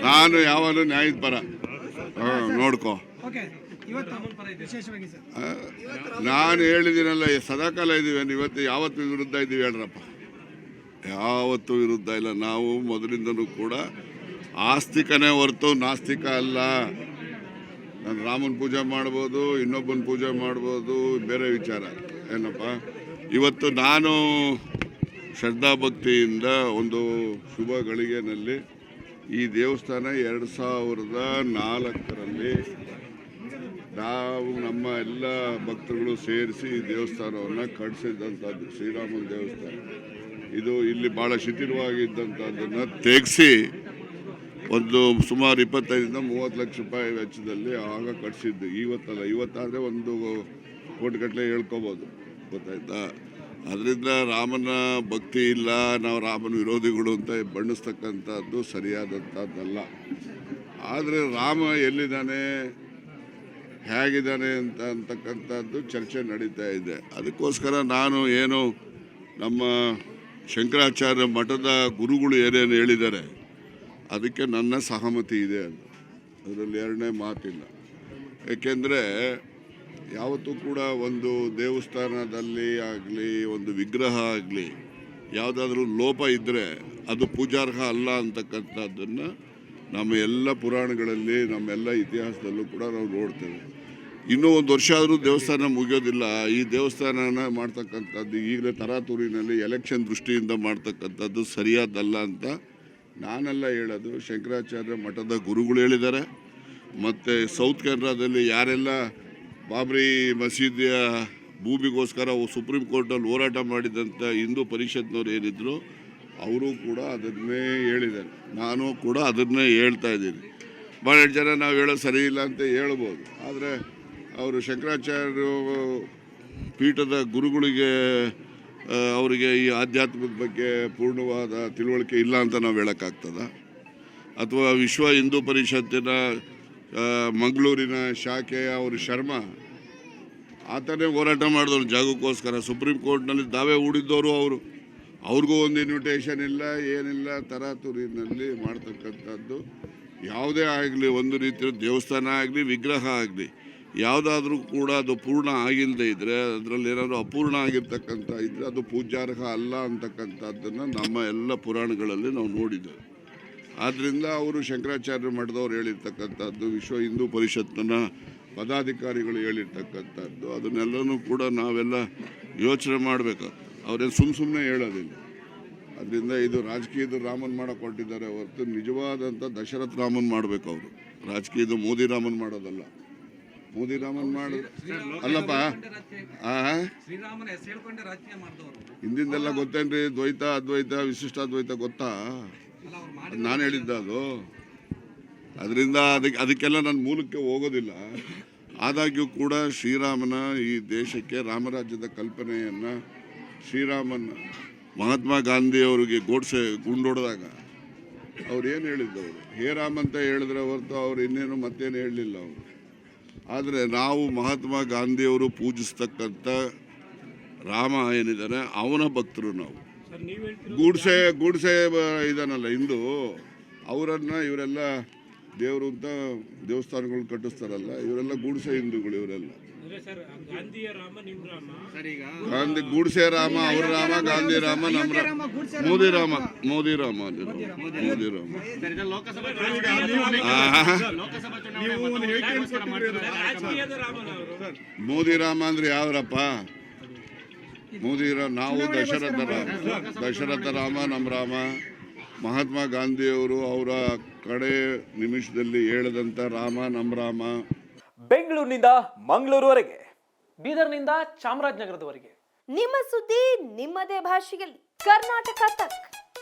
ನಾನು ಯಾವಾಗಲೂ ನ್ಯಾಯದ ಪರ. ನೋಡ್ಕೊ, ನಾನು ಹೇಳಿದ್ದೀನಲ್ಲ, ಸದಾಕಾಲ ಇದ್ದೀವಿ. ಇವತ್ತು ಯಾವತ್ತು ವಿರುದ್ಧ ಇದ್ದೀವಿ ಹೇಳ್ರಪ್ಪ? ಯಾವತ್ತೂ ವಿರುದ್ಧ ಇಲ್ಲ. ನಾವು ಮೊದಲಿಂದನೂ ಕೂಡ ಆಸ್ತಿಕನೇ ಹೊರತು ನಾಸ್ತಿಕ ಅಲ್ಲ. ನಾನು ರಾಮನ ಪೂಜೆ ಮಾಡ್ಬೋದು, ಇನ್ನೊಬ್ಬನ ಪೂಜೆ ಮಾಡ್ಬೋದು, ಬೇರೆ ವಿಚಾರ ಏನಪ್ಪ. ಇವತ್ತು ನಾನು ಶ್ರದ್ಧಾಭಕ್ತಿಯಿಂದ ಒಂದು ಶುಭ ಗಳಿಗೆನಲ್ಲಿ ಈ ದೇವಸ್ಥಾನ 2004ರಲ್ಲಿ ನಾವು ನಮ್ಮ ಎಲ್ಲ ಭಕ್ತರುಗಳು ಸೇರಿಸಿ ಈ ದೇವಸ್ಥಾನವನ್ನು ಕಟ್ಟಿಸಿದಂಥದ್ದು. ಶ್ರೀರಾಮನ ದೇವಸ್ಥಾನ ಇದು ಇಲ್ಲಿ ಭಾಳ ಶಿಥಿಲವಾಗಿದ್ದಂಥದ್ದನ್ನು ತೆಗೆಸಿ ಒಂದು ಸುಮಾರು 25-30 ಲಕ್ಷ ರೂಪಾಯಿ ವೆಚ್ಚದಲ್ಲಿ ಆಗ ಕಟ್ಟಿಸಿದ್ದು. ಇವತ್ತಲ್ಲ, ಇವತ್ತಾದರೆ 1 ಕೋಟಿಗಟ್ಟಲೆ ಹೇಳ್ಕೊಬೋದು, ಗೊತ್ತಾಯ್ತಾ? ಅದರಿಂದ ರಾಮನ ಭಕ್ತಿ ಇಲ್ಲ, ನಾವು ರಾಮನ ವಿರೋಧಿಗಳು ಅಂತ ಬಣ್ಣಿಸ್ತಕ್ಕಂಥದ್ದು ಸರಿಯಾದಂಥದ್ದಲ್ಲ. ಆದರೆ ರಾಮ ಎಲ್ಲಿದ್ದಾನೆ, ಹೇಗಿದ್ದಾನೆ ಅಂತಕ್ಕಂಥದ್ದು ಚರ್ಚೆ ನಡೀತಾ ಇದೆ. ಅದಕ್ಕೋಸ್ಕರ ನಾನು ಏನು ನಮ್ಮ ಶಂಕರಾಚಾರ್ಯ ಮಠದ ಗುರುಗಳು ಏನೇನು ಹೇಳಿದ್ದಾರೆ ಅದಕ್ಕೆ ನನ್ನ ಸಹಮತಿ ಇದೆ. ಅದರಲ್ಲಿ ಎರಡನೇ ಮಾತಿಲ್ಲ. ಏಕೆಂದರೆ ಯಾವತ್ತೂ ಕೂಡ ಒಂದು ದೇವಸ್ಥಾನದಲ್ಲಿ ಆಗಲಿ, ಒಂದು ವಿಗ್ರಹ ಆಗಲಿ, ಯಾವುದಾದ್ರೂ ಲೋಪ ಇದ್ದರೆ ಅದು ಪೂಜಾರ್ಹ ಅಲ್ಲ ಅಂತಕ್ಕಂಥದ್ದನ್ನು ನಮ್ಮ ಎಲ್ಲ ಪುರಾಣಗಳಲ್ಲಿ, ನಮ್ಮೆಲ್ಲ ಇತಿಹಾಸದಲ್ಲೂ ಕೂಡ ನಾವು ನೋಡ್ತೇವೆ. ಇನ್ನೂ 1 ವರ್ಷ ಆದರೂ ದೇವಸ್ಥಾನ ಮುಗಿಯೋದಿಲ್ಲ. ಈ ದೇವಸ್ಥಾನನ ಮಾಡ್ತಕ್ಕಂಥದ್ದು ಈಗಲೇ ತರಾತುರಿನಲ್ಲಿ ಎಲೆಕ್ಷನ್ ದೃಷ್ಟಿಯಿಂದ ಮಾಡ್ತಕ್ಕಂಥದ್ದು ಸರಿಯಾದಲ್ಲ ಅಂತ ನಾನೆಲ್ಲ ಹೇಳೋದು. ಶಂಕರಾಚಾರ್ಯ ಮಠದ ಗುರುಗಳು ಹೇಳಿದ್ದಾರೆ. ಮತ್ತು ಸೌತ್ ಕೆನರಾದಲ್ಲಿ ಯಾರೆಲ್ಲ ಬಾಬ್ರಿ ಮಸೀದಿಯ ಭೂಮಿಗೋಸ್ಕರ ಸುಪ್ರೀಂ ಕೋರ್ಟಲ್ಲಿ ಹೋರಾಟ ಮಾಡಿದಂಥ ಹಿಂದೂ ಪರಿಷತ್ನವ್ರು ಏನಿದ್ರು ಅವರು ಕೂಡ ಅದನ್ನೇ ಹೇಳಿದ್ದಾರೆ. ನಾನು ಕೂಡ ಅದನ್ನೇ ಹೇಳ್ತಾ ಇದ್ದೀನಿ. ಭಾಳಷ್ಟು ಜನ ನಾವು ಹೇಳೋದು ಸರಿ ಇಲ್ಲ ಅಂತ ಹೇಳ್ಬೋದು. ಆದರೆ ಅವರು ಶಂಕರಾಚಾರ್ಯ ಪೀಠದ ಗುರುಗಳಿಗೆ ಅವರಿಗೆ ಈ ಆಧ್ಯಾತ್ಮದ ಬಗ್ಗೆ ಪೂರ್ಣವಾದ ತಿಳುವಳಿಕೆ ಇಲ್ಲ ಅಂತ ನಾವು ಹೇಳೋಕ್ಕಾಗ್ತದ? ಅಥವಾ ವಿಶ್ವ ಹಿಂದೂ ಪರಿಷತ್ತಿನ ಮಂಗಳೂರಿನ ಶಾಖೆಯ ಅವರು ಶರ್ಮಾ ಆತನೇ ಹೋರಾಟ ಮಾಡಿದವರು ಜಾಗಕ್ಕೋಸ್ಕರ. ಸುಪ್ರೀಂ ಕೋರ್ಟ್ನಲ್ಲಿ ದಾವೆ ಹೂಡಿದ್ದವರು ಅವರು. ಅವ್ರಿಗೂ ಒಂದು ಇನ್ವಿಟೇಷನ್ ಇಲ್ಲ, ಏನಿಲ್ಲ. ತರಾತುರಿನಲ್ಲಿ ಮಾಡ್ತಕ್ಕಂಥದ್ದು ಯಾವುದೇ ಆಗಲಿ, ಒಂದು ರೀತಿಯ ದೇವಸ್ಥಾನ ಆಗಲಿ, ವಿಗ್ರಹ ಆಗಲಿ, ಯಾವುದಾದ್ರೂ ಕೂಡ ಅದು ಪೂರ್ಣ ಆಗಿಲ್ಲದೆ ಇದ್ದರೆ, ಅದರಲ್ಲಿ ಏನಾದರೂ ಅಪೂರ್ಣ ಆಗಿರ್ತಕ್ಕಂಥ ಇದ್ದರೆ ಅದು ಪೂಜ್ಯಾರ್ಹ ಅಲ್ಲ ಅಂತಕ್ಕಂಥದ್ದನ್ನು ನಮ್ಮ ಎಲ್ಲ ಪುರಾಣಗಳಲ್ಲಿ ನಾವು ನೋಡಿದ್ದೇವೆ. ಆದ್ದರಿಂದ ಅವರು ಶಂಕರಾಚಾರ್ಯ ಮಠದವ್ರು ಹೇಳಿರ್ತಕ್ಕಂಥದ್ದು, ವಿಶ್ವ ಹಿಂದೂ ಪರಿಷತ್ತಿನ ಪದಾಧಿಕಾರಿಗಳು ಹೇಳಿರ್ತಕ್ಕಂಥದ್ದು, ಅದನ್ನೆಲ್ಲನೂ ಕೂಡ ನಾವೆಲ್ಲ ಯೋಚನೆ ಮಾಡಬೇಕು. ಅವರೇನು ಸುಮ್ಮನೆ ಹೇಳೋದಿಲ್ಲ. ಅದರಿಂದ ಇದು ರಾಜಕೀಯದ ರಾಮನ್ ಮಾಡೋಕೆ ಹೊರಟಿದ್ದಾರೆ ಹೊರತು ನಿಜವಾದಂಥ ದಶರಥ ರಾಮನ್ ಮಾಡಬೇಕು. ಅವರು ರಾಜಕೀಯದ ಮೋದಿ ರಾಮನ್ ಮಾಡೋದಲ್ಲ. ಮೋದಿ ರಾಮನ್ ಮಾಡೋದು ಅಲ್ಲಪ್ಪ. ಹಿಂದಿಂದೆಲ್ಲ ಗೊತ್ತೇನ್ರಿ? ದ್ವೈತ, ಅದ್ವೈತ, ವಿಶಿಷ್ಟಾದ್ವೈತ ಗೊತ್ತಾ? ನಾನು ಹೇಳಿದ್ದ ಅದು. ಅದರಿಂದ ಅದಕ್ಕೆಲ್ಲ ನನ್ನ ಮೂಲಕ್ಕೆ ಹೋಗೋದಿಲ್ಲ. ಆದಾಗ್ಯೂ ಕೂಡ ಶ್ರೀರಾಮನ ಈ ದೇಶಕ್ಕೆ ರಾಮರಾಜ್ಯದ ಕಲ್ಪನೆಯನ್ನು ಶ್ರೀರಾಮನ ಮಹಾತ್ಮ ಗಾಂಧಿಯವರಿಗೆ ಗೋಡ್ಸೆ ಗುಂಡೊಡೆದಾಗ ಅವ್ರು ಏನು ಹೇಳಿದ್ದವರು? ಹೇ ರಾಮ್ ಅಂತ ಹೇಳಿದ್ರೆ ಹೊರತು ಅವ್ರು ಇನ್ನೇನು ಮತ್ತೇನು ಹೇಳಲಿಲ್ಲ ಅವರು. ಆದರೆ ನಾವು ಮಹಾತ್ಮ ಗಾಂಧಿಯವರು ಪೂಜಿಸ್ತಕ್ಕಂಥ ರಾಮ ಏನಿದ್ದಾನೆ ಅವನ ಭಕ್ತರು ನಾವು. ಗೂಡ್ಸೆ ಇದಾನಲ್ಲ ಹಿಂದೂ, ಅವರನ್ನು ಇವರೆಲ್ಲ ದೇವರು ಅಂತ ದೇವಸ್ಥಾನಗಳು ಕಟ್ಟಿಸ್ತಾರಲ್ಲ, ಇವರೆಲ್ಲ ಗೂಡ್ಸೆ ಹಿಂದೂಗಳು. ಇವರೆಲ್ಲ ಗಾಂಧಿ ಗೂಡ್ಸೆ ರಾಮ, ಅವ್ರ ರಾಮ, ಗಾಂಧಿ ರಾಮ, ನಮ್ಮ ರಾಮ, ಮೋದಿ ರಾಮ. ಮೋದಿ ರಾಮ ಮೋದಿ ರಾಮ ಅಂದ್ರೆ ಯಾವ್ರಪ್ಪ? ಮೋದಿ ನಾವು ದಶರಥ ರಾಮ ನಮ್ಮ ರಾಮ. ಮಹಾತ್ಮ ಗಾಂಧಿಯವರು ಅವರ ಕಡೆ ನಿಮಿಷದಲ್ಲಿ ಹೇಳಿದಂಥ ರಾಮ ನಮ್ಮ ರಾಮ. ಬೆಂಗಳೂರಿನಿಂದ ಮಂಗಳೂರುವರೆಗೆ, ಬೀದರ್ನಿಂದ ಚಾಮರಾಜನಗರದವರೆಗೆ ನಿಮ್ಮ ಸುದ್ದಿ ನಿಮ್ಮದೇ ಭಾಷೆಯಲ್ಲಿ. ಕರ್ನಾಟಕ ತಕ್.